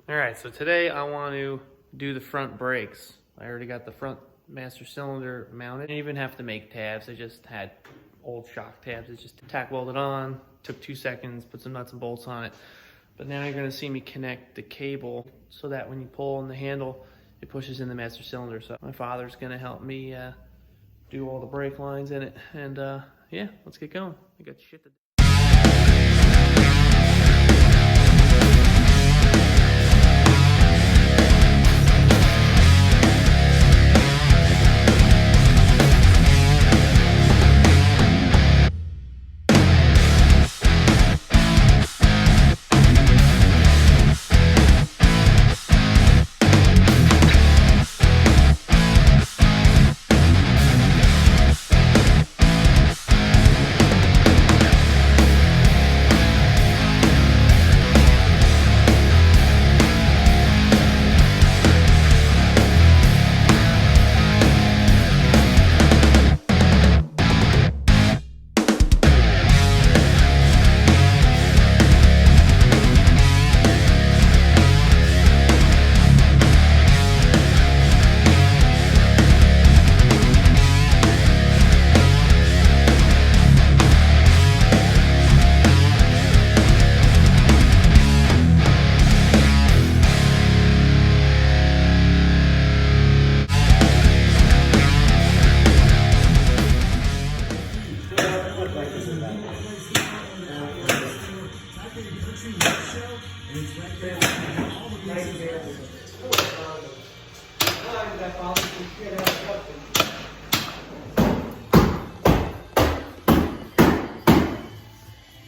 Alright, so today I want to do the front brakes. I already got the front master cylinder mounted. I didn't even have to make tabs. I just had old shock tabs. It's just tack welded on. Took 2 seconds, put some nuts and bolts on it. But now you're going to see me connect the cable so that when you pull on the handle, it pushes in the master cylinder. So my father's going to help me do all the brake lines in it. And yeah, let's get going. I got shit to do.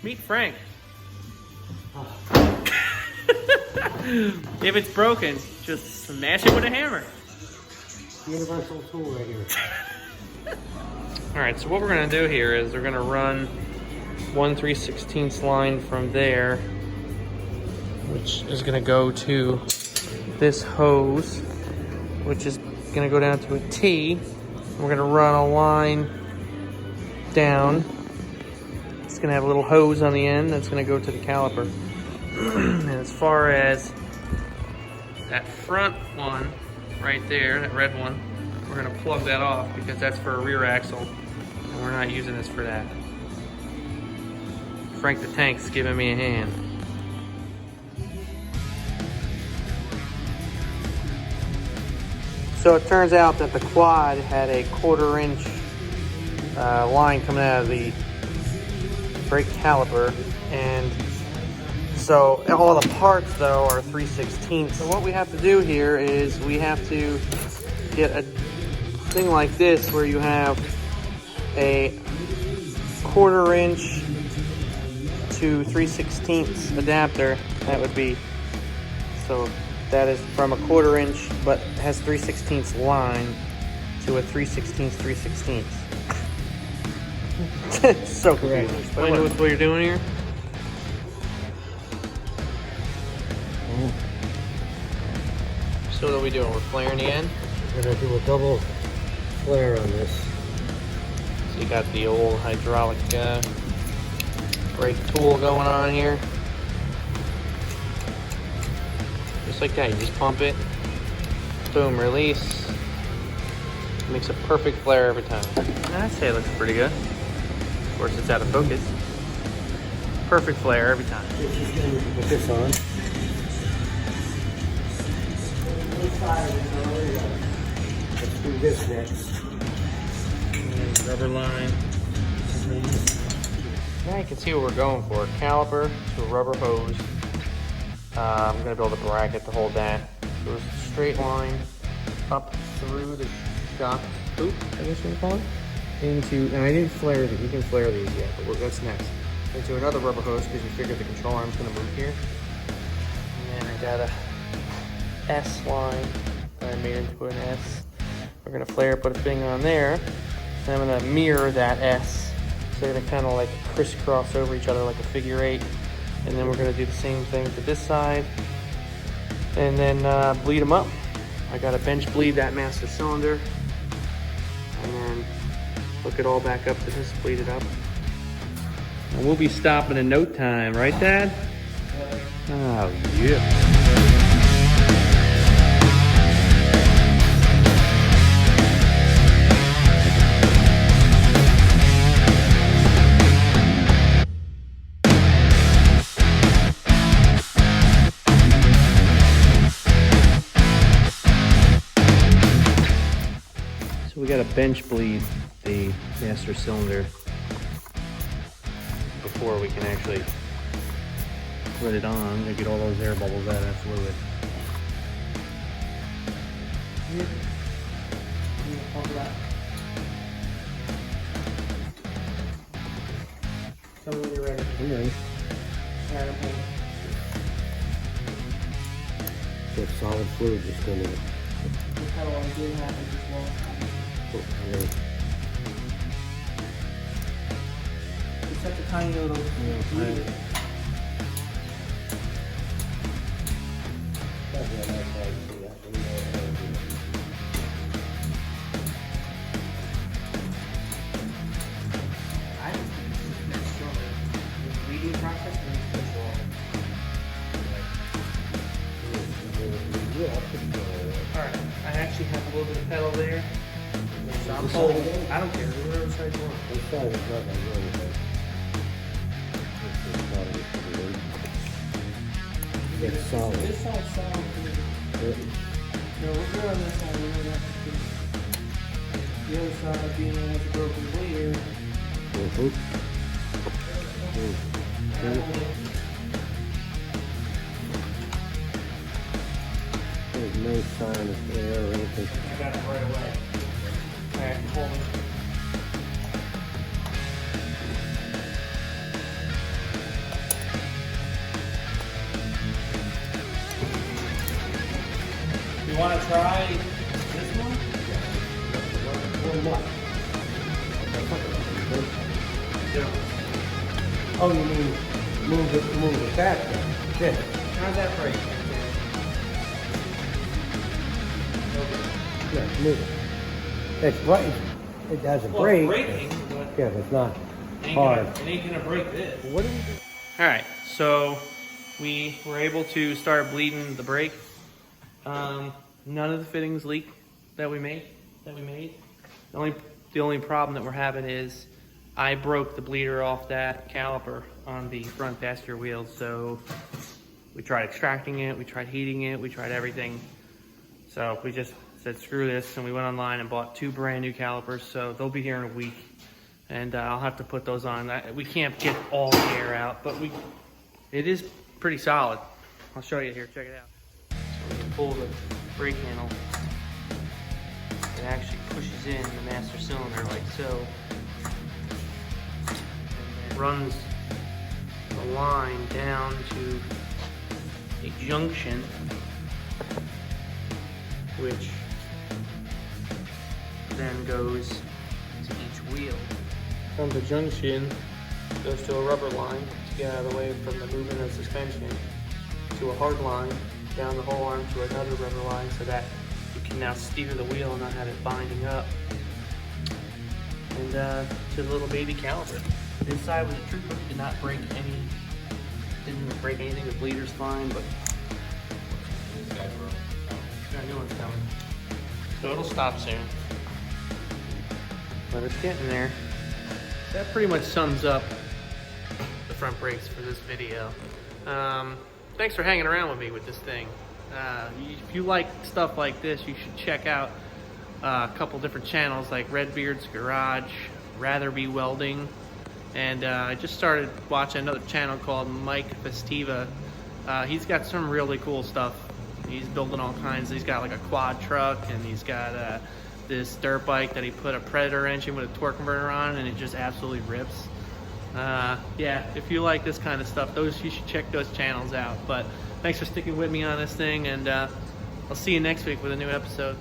Meet Frank. If it's broken, just smash it with a hammer. Universal tool right here. Alright, so what we're going to do here is we're going to run 1 3/16 line from there, which is going to go to this hose, which is going to go down to a T. We're going to run a line down. It's going to have a little hose on the end that's going to go to the caliper. And as far as that front one right there, that red one, we're going to plug that off because that's for a rear axle and we're not using this for that. Frank the Tank's giving me a hand. So it turns out that the quad had a 1/4 inch line coming out of the brake caliper, and so all the parts though are 3/16. So what we have to do here is we have to get a thing like this where you have a 1/4 inch to 3/16 adapter. That would be, so that is from a 1/4 inch but has 3/16 line to a 3/16 3/16. So confusing. Explain to us what you're doing here. So what are we doing? We're flaring the end? We're going to do a double flare on this. So you got the old hydraulic brake tool going on here. Just like that, you just pump it, boom, release. Makes a perfect flare every time. I'd say it looks pretty good. Of course, it's out of focus. Perfect flare every time. Just going to put this on. Let's do this next. And rubber line. Now you can see what we're going for. Caliper to a rubber hose. I'm going to build a bracket to hold that. Goes straight line up through the shock hoop, I guess you would call it. Into, and I didn't flare these, you can flare these yet, but that's next. Into another rubber hose because you figured the control arm's going to move here. And then I got a S line that I made into an S. We're going to flare, put a thing on there. And I'm going to mirror that S. So they're going to kind of like crisscross over each other like a figure 8. And then we're going to do the same thing to this side. And then bleed them up. I got to bench bleed that master cylinder. And then Hook it all back up to this, bleed it up. And we'll be stopping in no time, right, Dad? Oh, yeah. So we got to bench bleed the master cylinder before we can actually put it on to get all those air bubbles out of that fluid. Tell me when you're ready. I'm ready. Alright, Get solid fluid just go in it. how long do you have as well? It's such a tiny little fluid. I just think it's just next stronger. The bleeding process and the control. Alright, I actually have a little bit of pedal there. So I'm holding. I don't care, whatever side you want. This side is not that really big. It's solid. This side's solid. No, we're good on this side. We're not the other side being able to broken bleeder. There's no sign of air or anything. I got it right away. Alright, hold it. You want to try this one? One more. Yeah. Oh, you mean move it back then? Yeah. How's that break? Yeah, move it. It's right. It doesn't Well, break. breaking, but Yeah, but it's not it hard. ain't gonna break this. What do we do? Alright, so we were able to start bleeding the brake. None of the fittings leak that we made. The only problem that we're having is I broke the bleeder off that caliper on the front passenger wheel. So we tried extracting it, we tried heating it, we tried everything. So we just said screw this, and we went online and bought 2 brand new calipers. So they'll be here in a week, and I'll have to put those on. We can't get all the air out, but it is pretty solid. I'll show you here, check it out. So we can pull the brake handle. It actually pushes in the master cylinder like so. And it runs the line down to a junction, which then goes to each wheel. From the junction, goes to a rubber line to get out of the way from the movement of suspension, to a hard line, down the whole arm to another rubber line, so that you can now steer the wheel and not have it binding up. And to the little baby caliper. Inside was a trooper, did not break anything, the bleeder's fine, but got new one's coming. So it'll stop soon. But it's getting there. That pretty much sums up the front brakes for this video. Thanks for hanging around with me with this thing. If you like stuff like this, you should check out a couple different channels like Redbeard's Garage, Rather Be Welding, and I just started watching another channel called Mike Festiva. He's got some really cool stuff. He's building all kinds. He's got like a quad truck, and he's got this dirt bike that he put a Predator engine with a torque converter on, and it just absolutely rips. Yeah, if you like this kind of stuff, you should check those channels out. But thanks for sticking with me on this thing, and I'll see you next week with a new episode.